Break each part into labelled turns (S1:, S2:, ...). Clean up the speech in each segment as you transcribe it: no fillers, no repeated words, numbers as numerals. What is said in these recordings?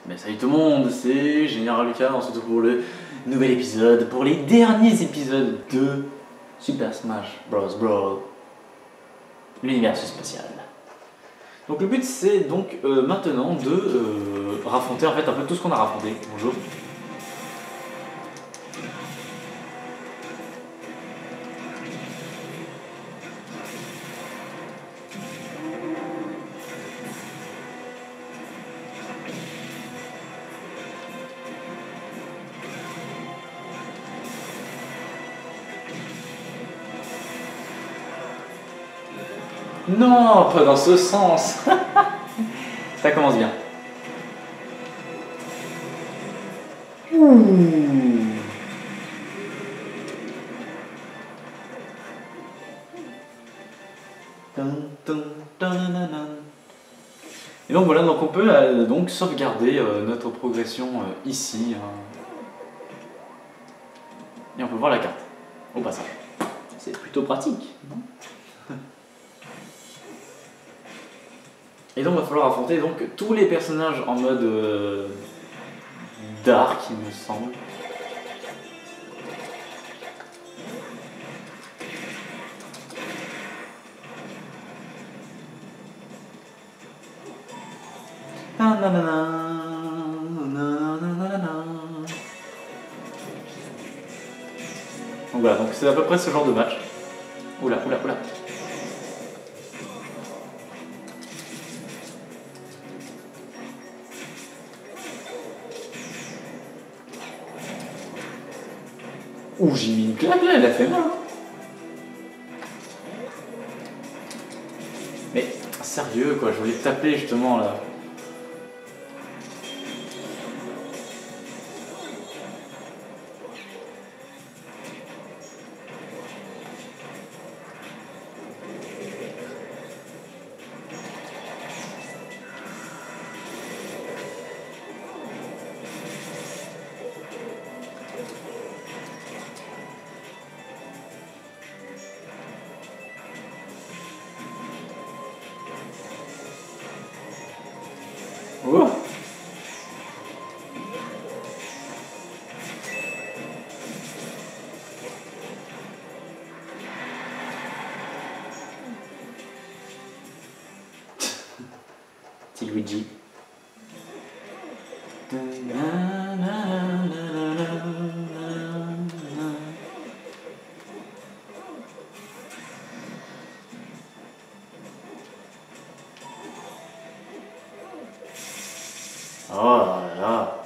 S1: Mais salut tout le monde, c'est Général Lucas, on se retrouve pour le nouvel épisode, pour les derniers épisodes de Super Smash Bros. Brawl, l'univers spatial. Donc le but c'est donc maintenant de raffronter en fait un peu tout ce qu'on a raffronté. Bonjour. Non, pas dans ce sens. Ça commence bien. Et donc voilà, donc on peut donc sauvegarder notre progression ici. Et on peut voir la carte au passage. C'est plutôt pratique, non? Et donc il va falloir affronter donc tous les personnages en mode dark, il me semble. Donc voilà, donc c'est à peu près ce genre de match. Oula, oula, oula. Ouh, j'ai mis une claque là, elle a fait mal. Hein. Mais sérieux quoi, je voulais taper justement là. Oh. C'est Luigi. Oh là là.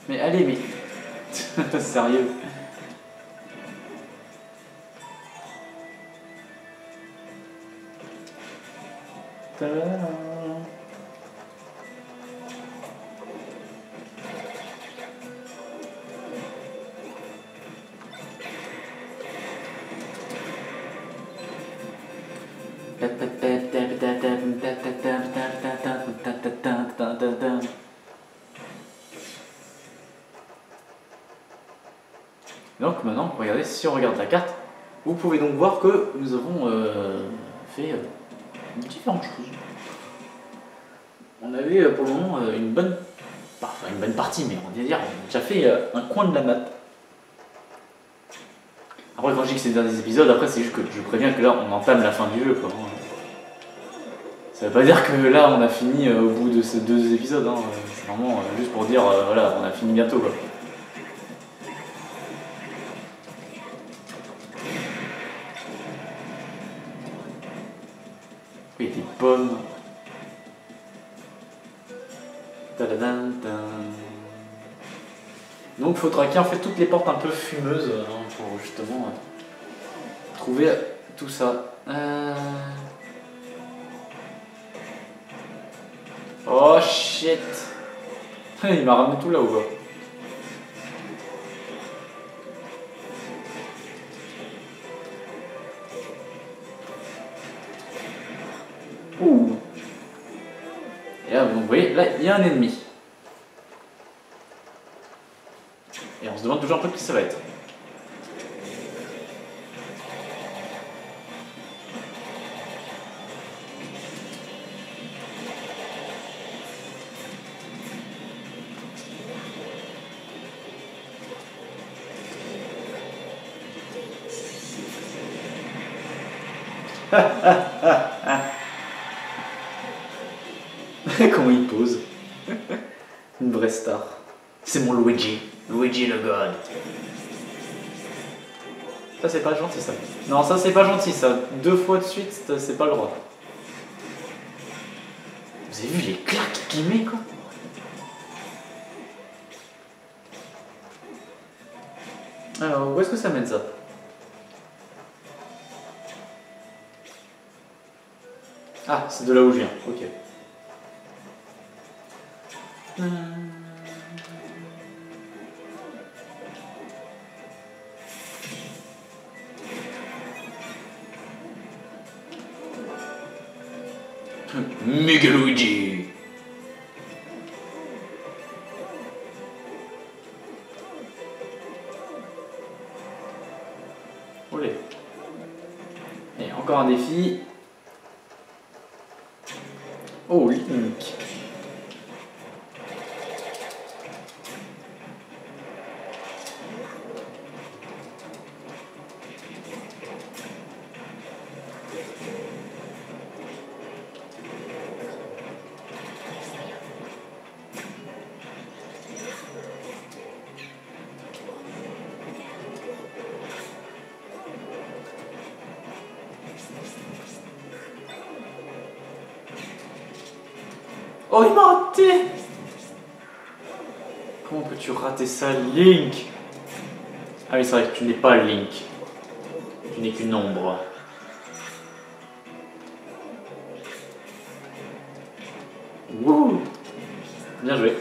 S1: Mais allez, mais sérieux. Donc maintenant, regardez, si on regarde la carte, vous pouvez donc voir que nous avons fait différentes choses. On avait pour le moment une bonne partie, mais on va dire, on a déjà fait un coin de la map. Après, quand je dis que c'est dans des épisodes, après c'est juste que je préviens que là on entame la fin du jeu, quoi. Ça veut pas dire que là on a fini au bout de ces 2 épisodes, hein. C'est vraiment juste pour dire voilà, on a fini bientôt, quoi. Il y a des pommes. Donc il faut traquer en fait toutes les portes un peu fumeuses pour justement trouver tout ça. Oh shit. Il m'a ramené tout là-haut, quoi. Ouh. Et là, vous voyez, là, il y a un ennemi. Et on se demande toujours un peu qui ça va être. Comment il pose. Une vraie star. C'est mon Luigi. Luigi le God. Ça c'est pas gentil ça. Non ça c'est pas gentil ça. 2 fois de suite c'est pas le droit. Vous avez vu les claques qu'il met quoi? Alors où est-ce que ça mène ça? Ah c'est de là où je viens. Ok. Mega Luigi. Olé. Et encore un défi. Oh, Link. Oh, il m'a raté! Comment peux-tu rater ça, Link? Ah oui, c'est vrai que tu n'es pas Link. Tu n'es qu'une ombre. Wouh! Bien joué.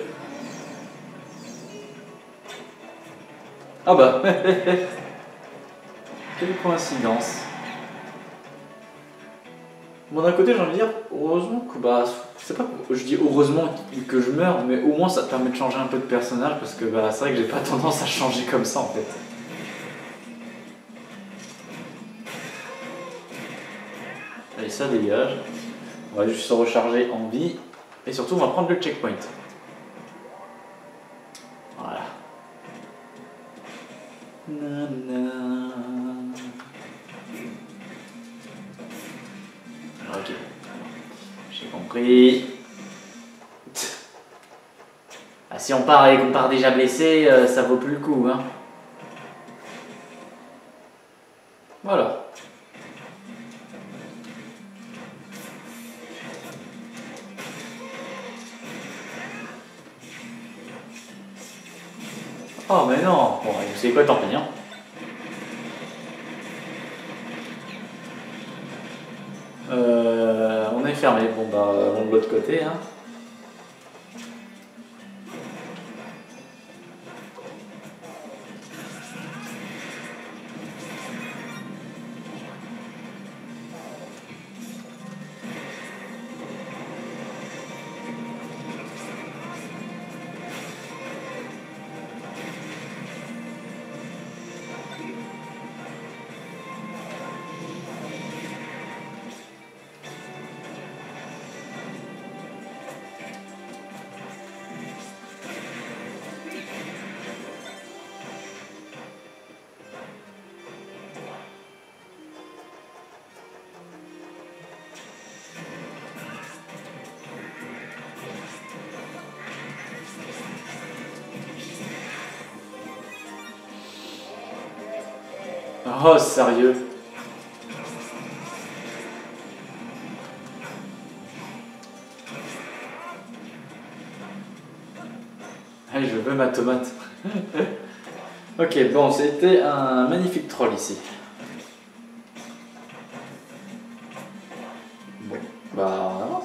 S1: Ah bah, quelle coïncidence. Bon, d'un côté, j'ai envie de dire, heureusement que, bah, c'est pas, je dis heureusement que je meurs, mais au moins ça te permet de changer un peu de personnage parce que, bah, c'est vrai que j'ai pas tendance à changer comme ça en fait. Allez, ça dégage. On va juste se recharger en vie et surtout, on va prendre le checkpoint. Voilà. Ok. J'ai compris. Ah, si on part et qu'on part déjà blessé, ça vaut plus le coup, hein. Voilà. Oh mais non. Bon, vous savez quoi, tant pis, hein. On est fermé. Bon bah, on de l'autre côté, hein. Oh, sérieux? Allez, je veux ma tomate. Ok, bon, c'était un magnifique troll ici. Bon, bah,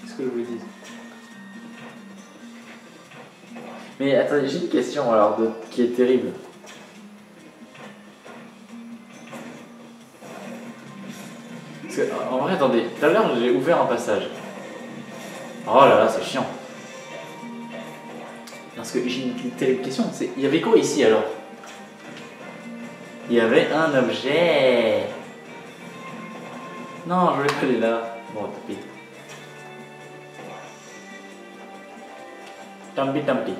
S1: qu'est-ce que je vous dis? Mais attendez, j'ai une question alors qui est terrible. Parce que, en vrai, attendez, tout à l'heure j'ai ouvert un passage. Oh là là, c'est chiant. Parce que j'ai une terrible question, c'est, il y avait quoi ici alors? Il y avait un objet. Non, je voulais pas aller là. Bon, tant pis. Tant pis, tant pis.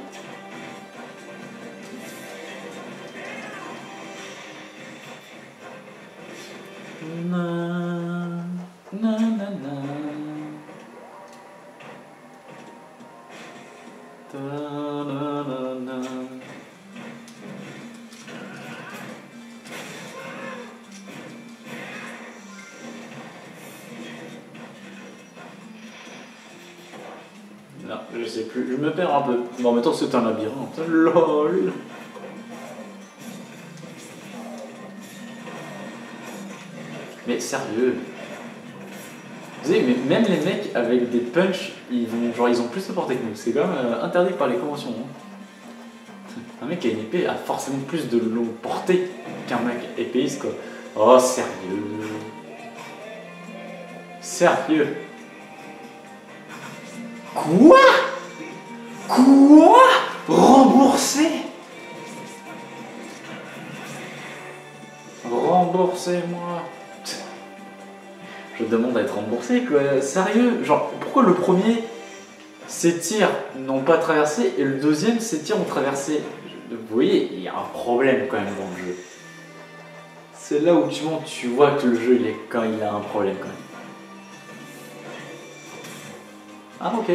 S1: Non, je sais plus, je me perds un peu. Bon, en même temps, c'est un labyrinthe. LOL. Mais sérieux. Vous savez, mais même les mecs avec des punchs, ils ont plus de portée que nous. C'est quand même interdit par les conventions. Hein. Un mec qui a une épée a forcément plus de longue portée qu'un mec épéiste, quoi. Oh, sérieux. Sérieux. Quoi? Quoi? Remboursé? Remboursez-moi. Je demande à être remboursé, quoi. Sérieux? Genre, pourquoi le premier, ses tirs n'ont pas traversé et le deuxième, ses tirs ont traversé? Vous voyez, il y a un problème quand même dans le jeu. C'est là où tu vois que le jeu, il a un problème quand même. Ah ok,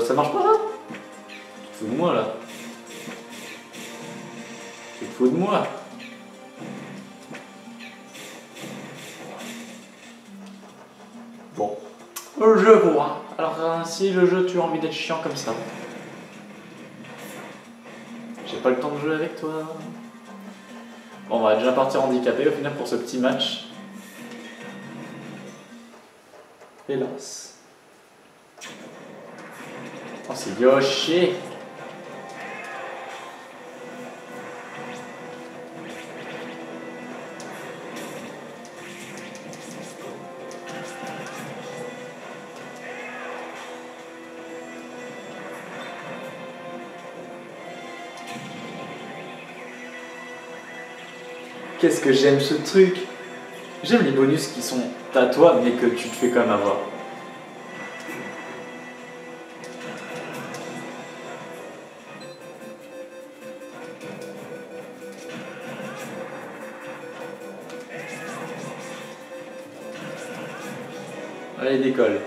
S1: ça marche pas là? Tu te fous de moi là? Tu te fous de moi? Bon, je vois. Alors si le jeu tu as envie d'être chiant comme ça, j'ai pas le temps de jouer avec toi. Bon, on va déjà partir handicapé au final pour ce petit match. Hélas. Oh, c'est Yoshi. Qu'est-ce que j'aime ce truc. J'aime les bonus qui sont à toi mais que tu te fais quand même avoir. Allez, décolle.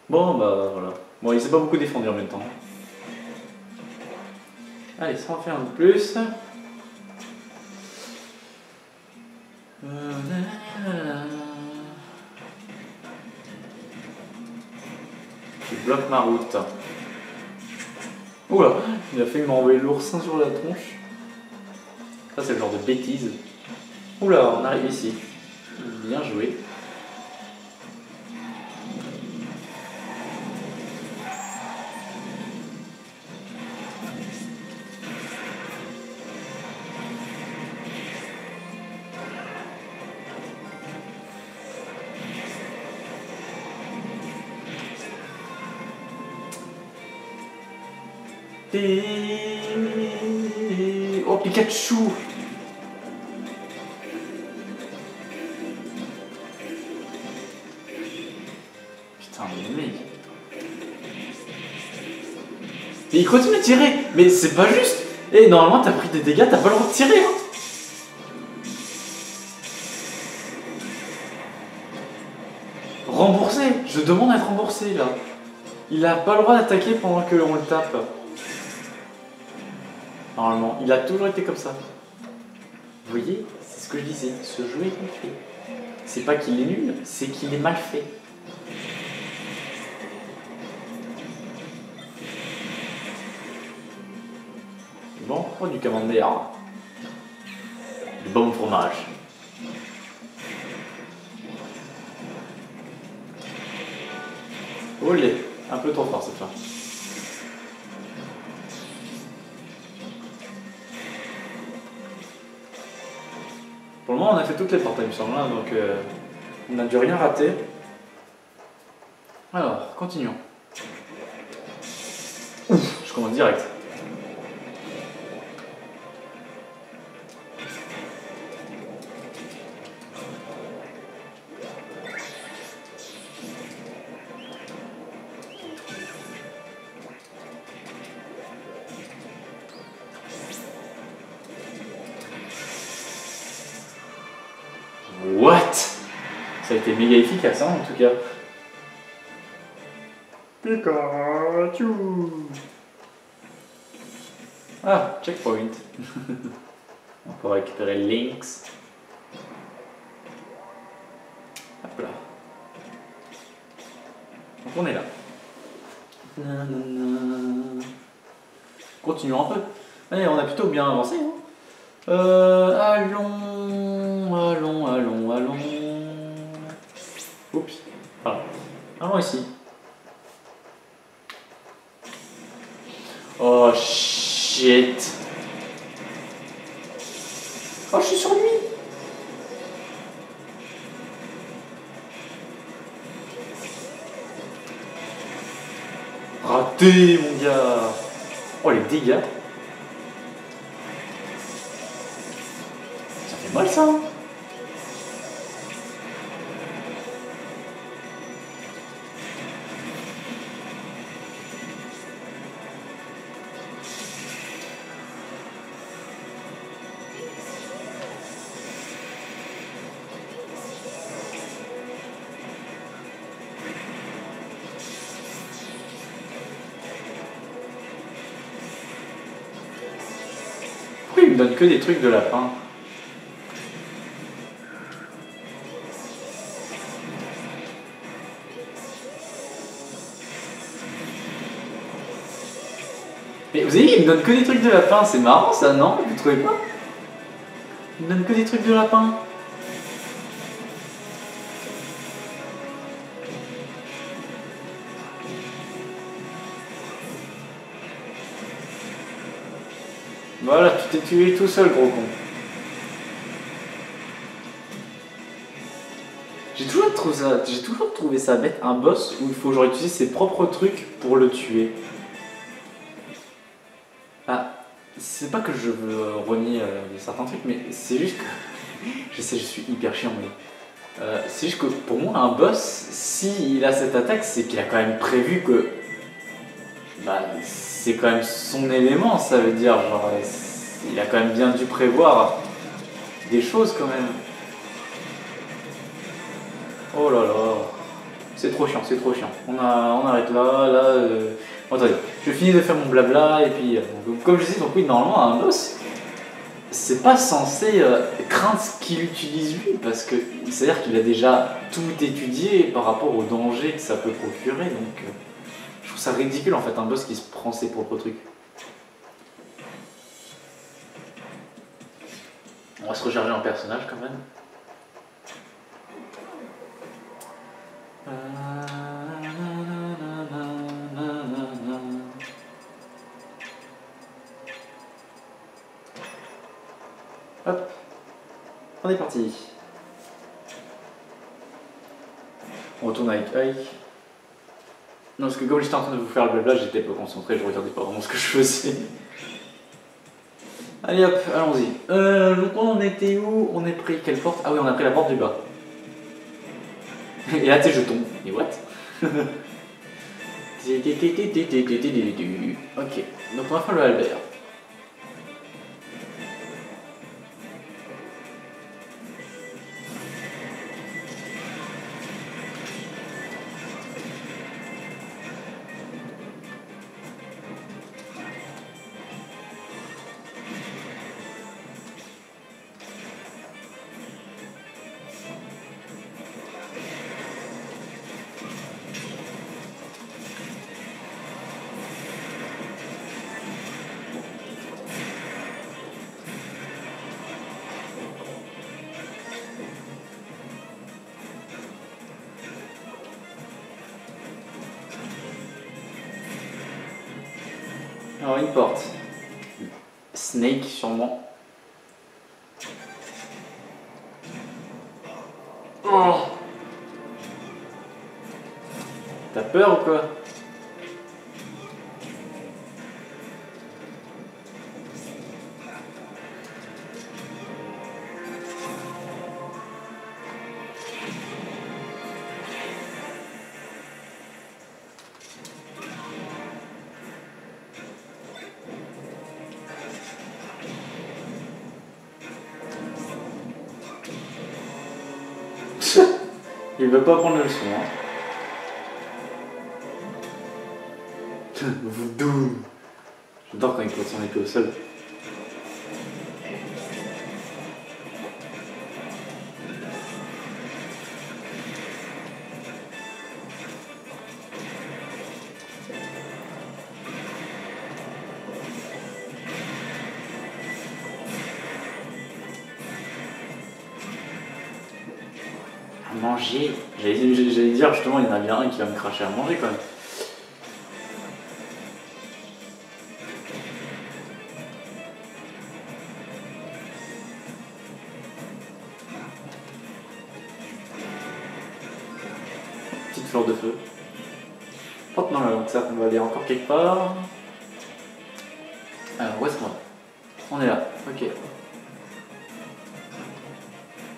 S1: Bon, bah voilà. Bon, il s'est pas beaucoup défendu en même temps. Allez, ça en fait un de plus. Je bloque ma route. Oula, il a failli m'envoyer l'oursin sur la tronche. Ça, c'est le genre de bêtise. Oula, on arrive ici. Bien joué. Oh, Pikachu! Putain, mais mec. Mais il continue de tirer! Mais c'est pas juste! Et normalement, t'as pris des dégâts, t'as pas le droit de tirer! Hein. Remboursé! Je demande à être remboursé là! Il a pas le droit d'attaquer pendant qu'on le tape. Normalement, il a toujours été comme ça. Vous voyez, c'est ce que je disais, ce jeu est mal fait. C'est pas qu'il est nul, c'est qu'il est mal fait. Bon, oh, du camembert. Du bon fromage. Olé, un peu trop fort cette fois. Pour le moment, on a fait toutes les portes, il me semble, hein, donc on n'a dû rien rater. Alors, continuons. Ouf, je commence direct. What? Ça a été méga efficace, hein, en tout cas. Pikachu. Ah, checkpoint. On peut récupérer Lynx. Hop là. Donc on est là. Nanana. Continuons un peu. Allez, on a plutôt bien avancé. Hein. Allons. Oups. Voilà. Allons ici. Oh shit. Oh, je suis sur lui. Raté, mon gars. Oh, les dégâts. Ça fait mal, ça. Hein. Pourquoi il me donne que des trucs de lapin? Mais vous avez vu, il me donne que des trucs de lapin, c'est marrant ça, non? Vous trouvez pas? Il me donne que des trucs de lapin. Voilà, tu t'es tué tout seul, gros con. J'ai toujours trouvé ça bête, un boss où il faut genre utiliser ses propres trucs pour le tuer. Ah, c'est pas que je veux renier certains trucs, mais c'est juste que... Je sais, je suis hyper chiant, mais... c'est juste que pour moi, un boss, s'il a cette attaque, c'est qu'il a quand même prévu que... Bah, c'est quand même son élément, ça veut dire, genre... Il a quand même bien dû prévoir des choses, quand même. Oh là là... C'est trop chiant, c'est trop chiant. On arrête là, Bon, attendez, je finis de faire mon blabla, et puis... comme je disais, donc oui, normalement, un boss... C'est pas censé craindre ce qu'il utilise lui, parce que c'est-à-dire qu'il a déjà tout étudié par rapport au danger que ça peut procurer, donc je trouve ça ridicule en fait, un boss qui se prend ses propres trucs. On va se recharger en personnage quand même. Hop, on est parti. On retourne avec Ike. Non, parce que comme j'étais en train de vous faire le blabla, j'étais pas concentré, je regardais pas vraiment ce que je faisais. Allez hop, allons-y. Donc on en était où? On est pris quelle porte? Ah oui, on a pris la porte du bas. Et là, tu sais, je tombe. Et what? Ok, donc on va faire le Albert. Alors une porte. Snake sûrement. Oh. T'as peur ou quoi? Il veut pas prendre le leçon, hein. Voodoo. J'adore quand il pose son épée au sol. Manger. J'allais dire justement, il y en a bien un qui va me cracher à manger quand même. Petite fleur de feu. Hop, non, là, donc ça, on va aller encore quelque part. Alors, où est-ce qu'on va? On est là, ok.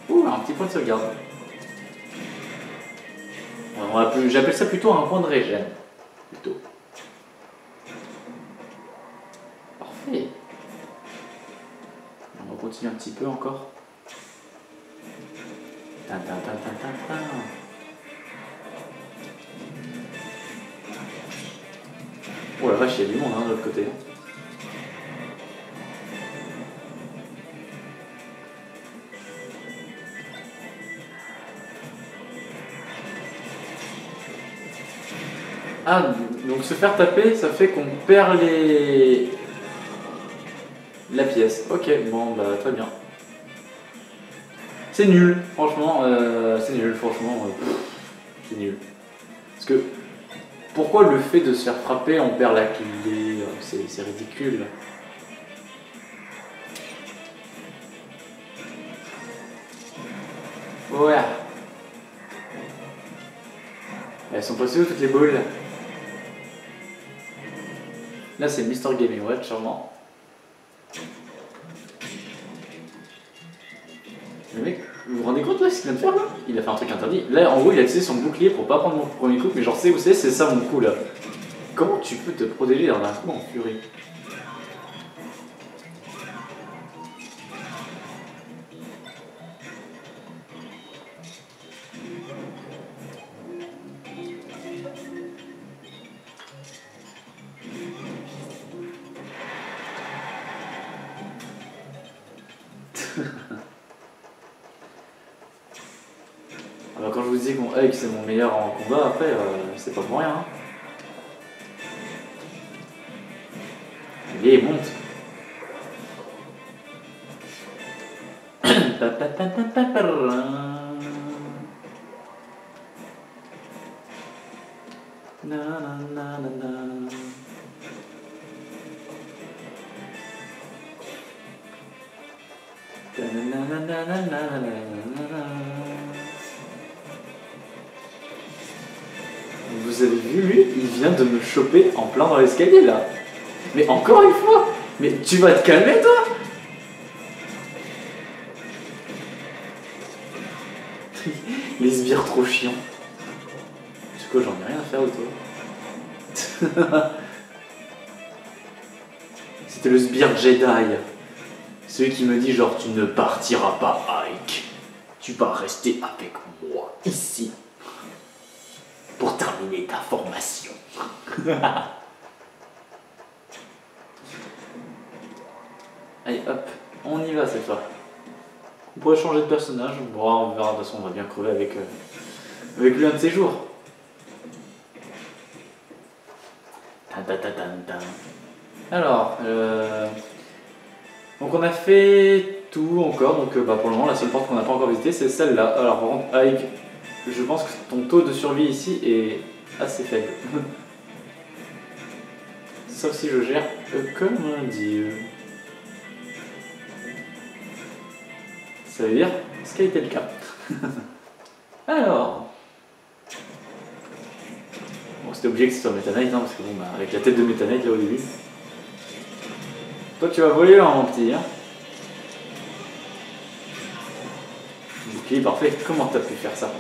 S1: Ouh, un petit point de sauvegarde. J'appelle ça plutôt un point de régène. Plutôt. Parfait. On va continuer un petit peu encore. Oh la vache, il y a du monde de l'autre côté. Ah, donc se faire taper, ça fait qu'on perd la pièce. Ok, bon, bah très bien. C'est nul, franchement, c'est nul, franchement, c'est nul. Parce que, pourquoi le fait de se faire frapper, on perd la clé? C'est ridicule. Ouais. Elles sont passées où toutes les boules? Là c'est Mr Gaming Watch sûrement. Le mec, vous vous rendez compte là ce qu'il vient de faire là? Il a fait un truc interdit. Là en gros il a utilisé son bouclier pour pas prendre mon premier coup, mais genre c'est où c'est ça mon coup là. Comment tu peux te protéger d'un coup en furie? Alors quand je vous disais que mon Hulk c'est mon meilleur en combat, après c'est pas pour rien. Hein. Allez, monte. Vous avez vu lui? Il vient de me choper en plein dans l'escalier là. Mais encore une fois. Mais tu vas te calmer toi? Les sbires trop chiants. Du coup j'en ai rien à faire de toi. C'était le sbire Jedi. Celui qui me dit genre tu ne partiras pas Ike. Tu vas rester avec moi ici. Pour terminer ta formation. Allez hop, on y va cette fois. On pourrait changer de personnage, bon, on verra, de toute façon on va bien crever avec lui un de ces jours. Alors, donc on a fait tout encore, donc pour le moment la seule porte qu'on n'a pas encore visitée c'est celle-là. Alors par contre, Ike, je pense que ton taux de survie ici est assez faible. Sauf si je gère comme un dieu. Ça veut dire ce qui a été le cas. Alors. Bon, c'était obligé que ce soit Meta Knight, hein, parce que bon, bah, avec la tête de Meta Knight là au début. Toi tu vas voler hein, mon petit. Hein. Ok, parfait. Comment t'as pu faire ça?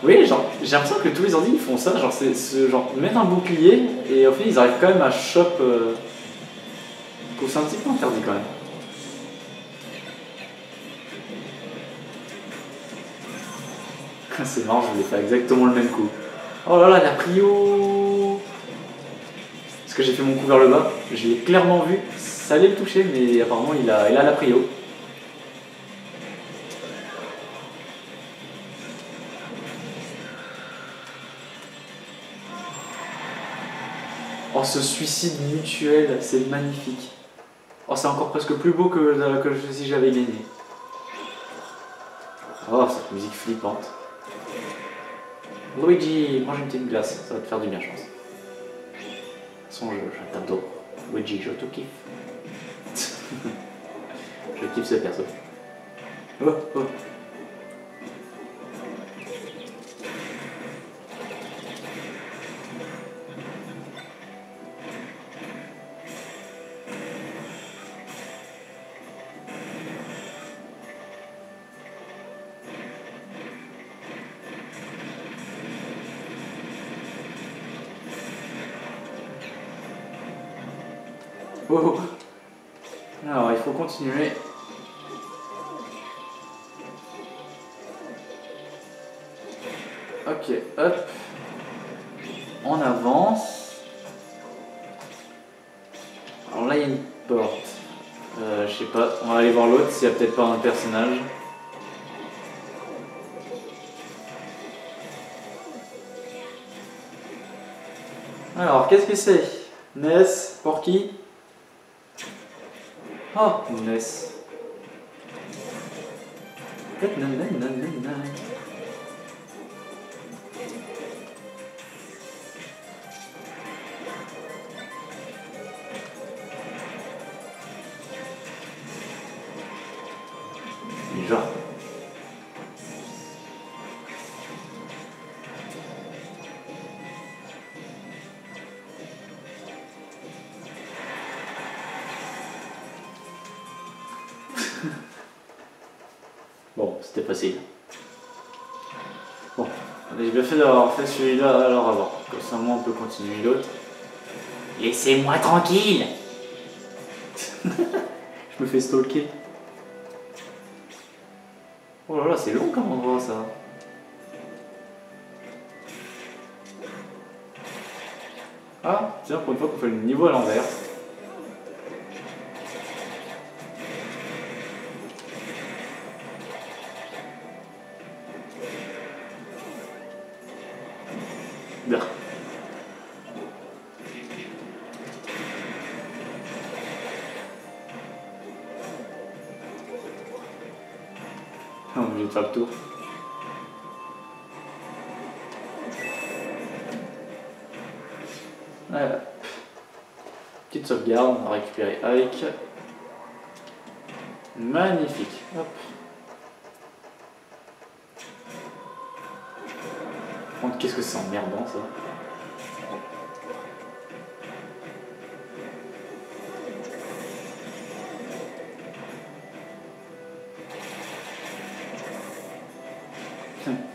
S1: Oui, genre, j'ai l'impression que tous les ordi ils font ça, genre, c'est ce genre, mettre un bouclier et au final ils arrivent quand même à chop. C'est un petit peu interdit quand même. C'est marrant, je voulais faire exactement le même coup. Oh là là, la prio! Parce que j'ai fait mon coup vers le bas, je l'ai clairement vu, ça allait le toucher, mais apparemment il a la prio. Oh, ce suicide mutuel, c'est magnifique. Oh, c'est encore presque plus beau que si j'avais gagné. Oh, cette musique flippante. Luigi, mange une petite glace, ça va te faire du bien, je pense. De toute façon, je t'adore. Luigi, je te kiffe. Je kiffe ce perso. Oh, oh. Oh. Alors, il faut continuer. Ok, hop. On avance. Alors là, il y a une porte. Je sais pas, on va aller voir l'autre s'il y a peut-être pas un personnage. Alors, qu'est-ce que c'est? Ness, Porky? Oh, Ness. Genre. Bon, c'était facile. Bon, j'ai bien fait d'avoir fait celui-là alors avant. Comme ça, moi, on peut continuer l'autre. Laissez-moi tranquille. Je me fais stalker. Oh là là, c'est long comme endroit, ça. Ah, tiens, pour une fois qu'on fait le niveau à l'envers. Bien. On est obligé de faire le tour. Voilà. Petite sauvegarde, on va récupérer avec. Magnifique. Hop. Par contre, qu'est-ce que c'est emmerdant ça.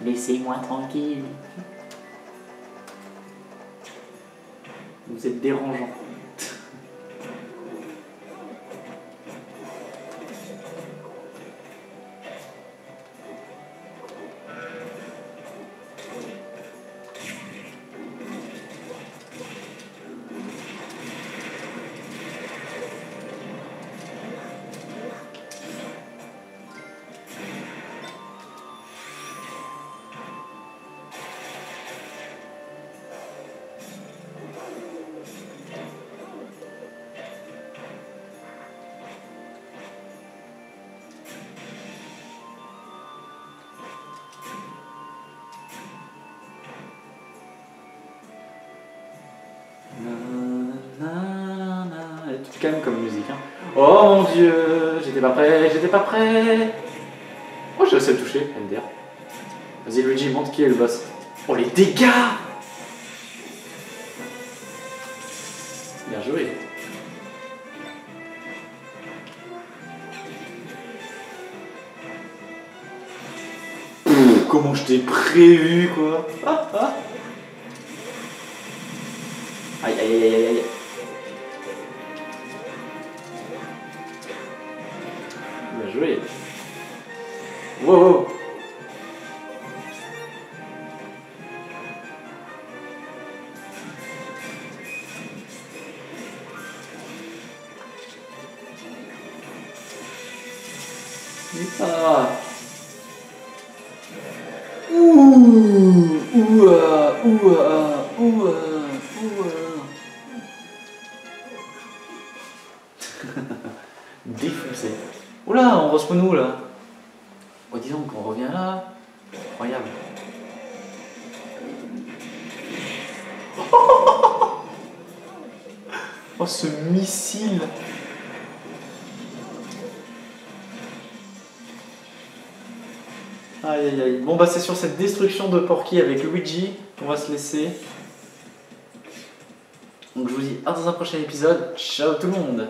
S1: Laissez-moi tranquille. Vous êtes dérangeant. Elle est toute calme comme musique. Hein. Oh mon dieu, j'étais pas prêt, j'étais pas prêt. Oh, j'ai réussi à le toucher, MDR. Vas-y Luigi, montre qui est le boss. Oh les dégâts! Bien joué. Comment je t'ai prévu quoi. Ah, ah. Aïe aïe aïe aïe aïe. Bien joué. Wow. Ah. Ouah. Oula, on respawn où là? Oh dis donc, on revient là. Incroyable. Oh ce missile. Aïe aïe aïe. Bon bah c'est sur cette destruction de Porky avec Luigi qu'on va se laisser. Donc je vous dis à dans un prochain épisode. Ciao tout le monde.